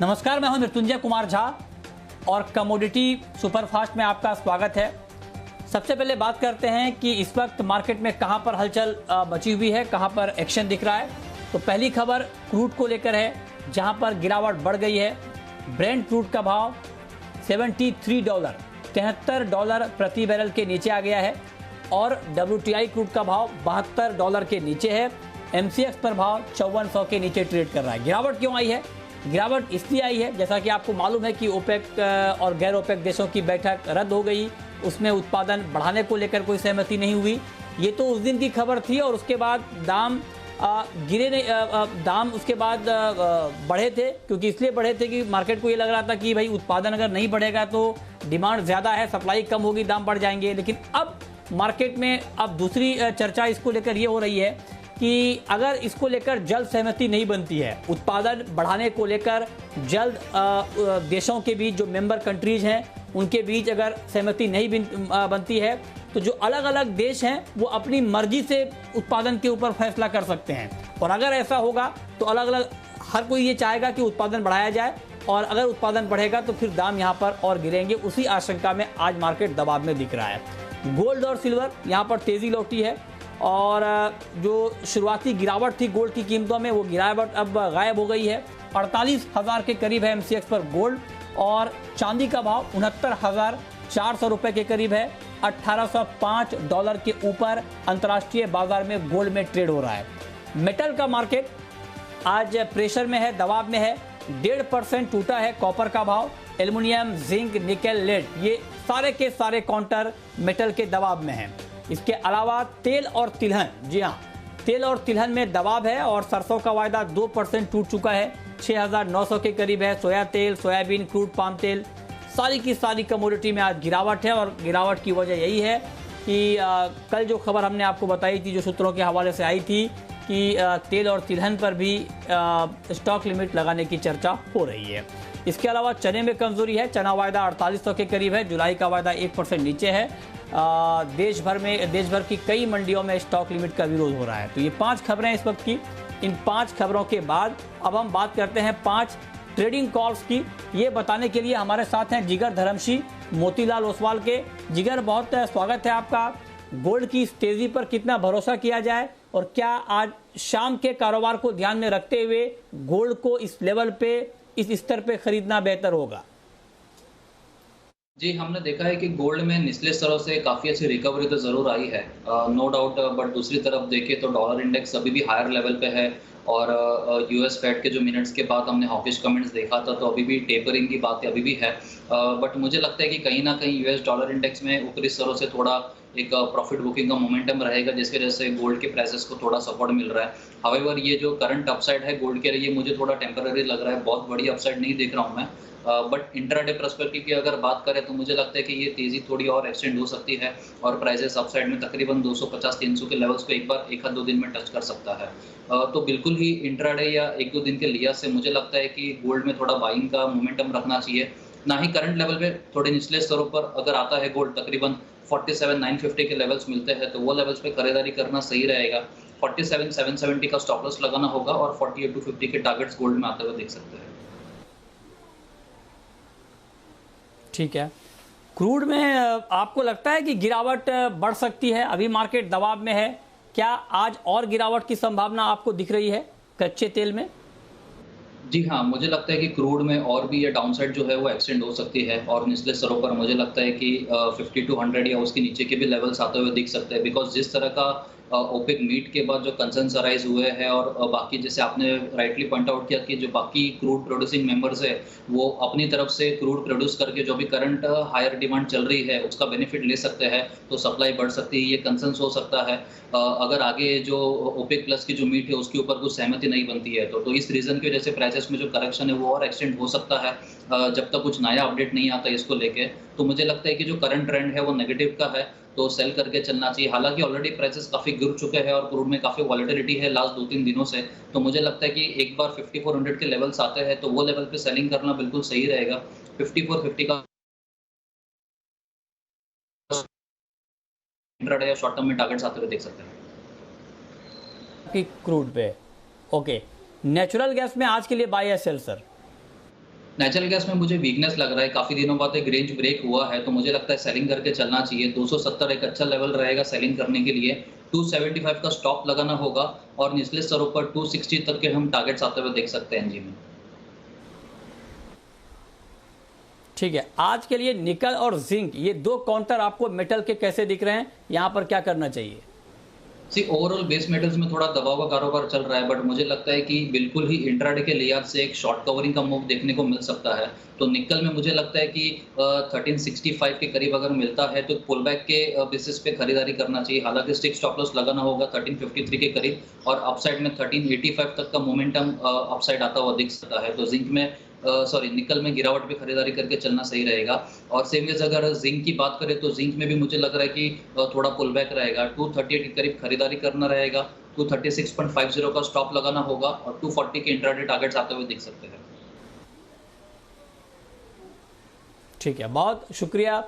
नमस्कार, मैं हूं मृत्युंजय कुमार झा और कमोडिटी सुपरफास्ट में आपका स्वागत है। सबसे पहले बात करते हैं कि इस वक्त मार्केट में कहां पर हलचल मची हुई है, कहां पर एक्शन दिख रहा है। तो पहली खबर क्रूड को लेकर है, जहां पर गिरावट बढ़ गई है। ब्रेंट क्रूड का भाव $73 प्रति बैरल के नीचे आ गया है और WTI क्रूड का भाव $72 के नीचे है। MCX पर भाव 5400 के नीचे ट्रेड कर रहा है। गिरावट क्यों आई है? गिरावट इसलिए आई है, जैसा कि आपको मालूम है कि ओपेक और गैर ओपेक देशों की बैठक रद्द हो गई। उसमें उत्पादन बढ़ाने को लेकर कोई सहमति नहीं हुई। ये तो उस दिन की खबर थी और उसके बाद दाम गिरे नहीं, दाम उसके बाद बढ़े थे, क्योंकि इसलिए बढ़े थे कि मार्केट को ये लग रहा था कि भाई उत्पादन अगर नहीं बढ़ेगा तो डिमांड ज़्यादा है, सप्लाई कम होगी, दाम बढ़ जाएंगे। लेकिन अब मार्केट में अब दूसरी चर्चा इसको लेकर ये हो रही है कि अगर इसको लेकर जल्द सहमति नहीं बनती है, उत्पादन बढ़ाने को लेकर जल्द देशों के बीच, जो मेंबर कंट्रीज हैं उनके बीच अगर सहमति नहीं बनती है, तो जो अलग अलग देश हैं वो अपनी मर्जी से उत्पादन के ऊपर फैसला कर सकते हैं। और अगर ऐसा होगा तो अलग अलग हर कोई ये चाहेगा कि उत्पादन बढ़ाया जाए, और अगर उत्पादन बढ़ेगा तो फिर दाम यहाँ पर और गिरेंगे। उसी आशंका में आज मार्केट दबाव में दिख रहा है। गोल्ड और सिल्वर यहाँ पर तेजी लौटी है और जो शुरुआती गिरावट थी गोल्ड की कीमतों में, वो गिरावट अब गायब हो गई है। 48,000 के करीब है MCX पर गोल्ड और चांदी का भाव $69,400 रुपये के करीब है। $1805 के ऊपर अंतर्राष्ट्रीय बाजार में गोल्ड में ट्रेड हो रहा है। मेटल का मार्केट आज प्रेशर में है, दबाव में है। 1.5% टूटा है कॉपर का भाव। एल्युमिनियम, जिंक, निकेल, लेड, ये सारे के सारे काउंटर मेटल के दबाव में हैं। इसके अलावा तेल और तिलहन, जी हाँ, तेल और तिलहन में दबाव है और सरसों का वायदा 2% टूट चुका है, 6,900 के करीब है। सोया तेल, सोयाबीन, क्रूड पाम तेल, सारी की सारी कमोडिटी में आज गिरावट है। और गिरावट की वजह यही है कि कल जो खबर हमने आपको बताई थी, जो सूत्रों के हवाले से आई थी, कि तेल और तिलहन पर भी स्टॉक लिमिट लगाने की चर्चा हो रही है। इसके अलावा चने में कमजोरी है। चना वायदा 4800 के करीब है। जुलाई का वायदा 1% नीचे है। देश भर की कई मंडियों में स्टॉक लिमिट का विरोध हो रहा है। तो ये 5 खबरें इस वक्त की। इन 5 खबरों के बाद अब हम बात करते हैं 5 ट्रेडिंग कॉल्स की। ये बताने के लिए हमारे साथ हैं जिगर धर्मशी मोतीलाल ओसवाल के। जिगर, बहुत स्वागत है आपका। गोल्ड की इस तेजी पर कितना भरोसा किया जाए और क्या आज शाम के कारोबार को ध्यान में रखते हुए गोल्ड को इस लेवल पे, इस स्तर पे खरीदना बेहतर होगा? जी, हमने देखा है कि गोल्ड में निचले स्तरों से काफ़ी अच्छी रिकवरी तो ज़रूर आई है, नो डाउट। बट दूसरी तरफ देखें तो डॉलर इंडेक्स अभी भी हायर लेवल पे है और US फेड के जो मिनट्स के बाद हमने हॉकिश कमेंट्स देखा था, तो अभी भी टेपरिंग की बात अभी भी है। बट मुझे लगता है कि कहीं ना कहीं US डॉलर इंडेक्स में ऊपरी स्तरों से थोड़ा एक प्रॉफिट बुकिंग का मोमेंटम रहेगा, जिसकी वजह से गोल्ड के प्राइसेस को थोड़ा सपोर्ट मिल रहा है। हाउएवर ये जो करंट अपसाइड है गोल्ड के लिए, मुझे थोड़ा टेम्पररी लग रहा है, बहुत बड़ी अपसाइड नहीं देख रहा हूँ मैं। बट इंट्राडे पर्सपेक्टिव की अगर बात करें तो मुझे लगता है कि ये तेज़ी थोड़ी और एक्सटेंड हो सकती है और प्राइसेस अपसाइड में तकरीबन 250-300 के लेवल्स को एक बार 1-2 दिन में टच कर सकता है। तो बिल्कुल ही इंट्राडे या 1-2 दिन के लिहाज से मुझे लगता है कि गोल्ड में थोड़ा बाइंग का मोमेंटम रखना चाहिए। ना ही करंट लेवल पे थोड़े निचले स्तरों पर अगर आता है गोल्ड, तकरीबन 47,950 के लेवल्स मिलते हैं, तो वो लेवल्स पे खरीदारी करना सही रहेगा। 47,770 का स्टॉप लॉस लगाना होगा और 48,250 के टारगेट्स गोल्ड में आते हुए देख सकते हैं। ठीक है। क्रूड में आपको लगता है कि गिरावट बढ़ सकती है? अभी मार्केट दबाव में है, क्या आज और गिरावट की संभावना आपको दिख रही है कच्चे तेल में? जी हाँ, मुझे लगता है कि क्रूड में और भी ये डाउनसाइड जो है वो एक्सटेंड हो सकती है और निचले स्तरों पर मुझे लगता है कि 50-100 या उसके नीचे के भी लेवल्स आते हुए दिख सकते हैं। बिकॉज जिस तरह का ओपेक मीट के बाद जो कंसर्न्स अराइज हुए हैं और बाकी, जैसे आपने राइटली पॉइंट आउट किया कि जो बाकी क्रूड प्रोड्यूसिंग मेंबर्स है वो अपनी तरफ से क्रूड प्रोड्यूस करके जो भी करंट हायर डिमांड चल रही है उसका बेनिफिट ले सकते हैं, तो सप्लाई बढ़ सकती है, ये कंसर्न्स हो सकता है। अगर आगे जो ओपेक प्लस की जो मीट है उसके ऊपर कुछ सहमति नहीं बनती है तो इस रीज़न की वजह से प्राइसेस में जो करेक्शन है वो और एक्सटेंड हो सकता है जब तक कुछ नया अपडेट नहीं आता इसको लेके। तो मुझे लगता है कि जो करंट ट्रेंड है वो नेगेटिव का है, तो सेल करके चलना चाहिए। हालांकि ऑलरेडी प्राइसेस काफ़ी गिर चुके हैं और क्रूड में काफ़ी वॉलेटिलिटी है लास्ट 2-3 दिनों से, तो मुझे लगता है कि एक बार 5400 के लेवल्स आते हैं तो वो लेवल पे सेलिंग करना बिल्कुल सही रहेगा। 5450 का इंट्राडे या शॉर्ट टर्म में टारगेट्स आते हुए देख सकते हैं कि क्रूड पे। ओके, नेचुरल गैस में आज के लिए बाय या सेल सर? नेचुरल गैस में मुझे वीकनेस लग रहा है, काफ़ी दिनों बाद एक रेंज ब्रेक हुआ है, तो मुझे लगता है सेलिंग करके चलना चाहिए। 270 एक अच्छा लेवल रहेगा सेलिंग करने के लिए। 275 का स्टॉप लगाना होगा और निचले स्तरों पर 260 तक के हम टारगेट्स आते हुए देख सकते हैं एनजी में। ठीक है, आज के लिए निकल और जिंक ये दो काउंटर आपको मेटल के कैसे दिख रहे हैं, यहाँ पर क्या करना चाहिए? ओवरऑल बेस मेटल्स में थोड़ा दबाव का कारोबार चल रहा है, बट मुझे लगता है कि बिल्कुल ही इंट्राडे के लिहाज से एक शॉर्ट कवरिंग का मूव देखने को मिल सकता है। तो निकल में मुझे लगता है कि 1365 के करीब अगर मिलता है तो पुल बैक के बेसिस पे खरीदारी करना चाहिए। हालांकि स्टिक स्टॉप लॉस लगाना होगा 1353 के करीब और अपसाइड में 1385 तक का मोमेंटम अपसाइड आता हुआ दिख सकता है। तो जिंक में निकल में गिरावट पे खरीदारी करके चलना सही रहेगा। और सेम वेज अगर जिंक की बात करें तो जिंक में भी मुझे लग रहा है कि थोड़ा पुल बैक रहेगा। 238 के करीब खरीदारी करना रहेगा, 236.50 का स्टॉप लगाना होगा और 240 के इंट्राडे टारगेट्स आते हुए दिख सकते हैं। ठीक है, बहुत शुक्रिया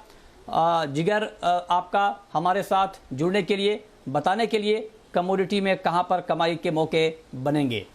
जिगर आपका हमारे साथ जुड़ने के लिए, बताने के लिए कमोडिटी में कहां पर कमाई के मौके बनेंगे।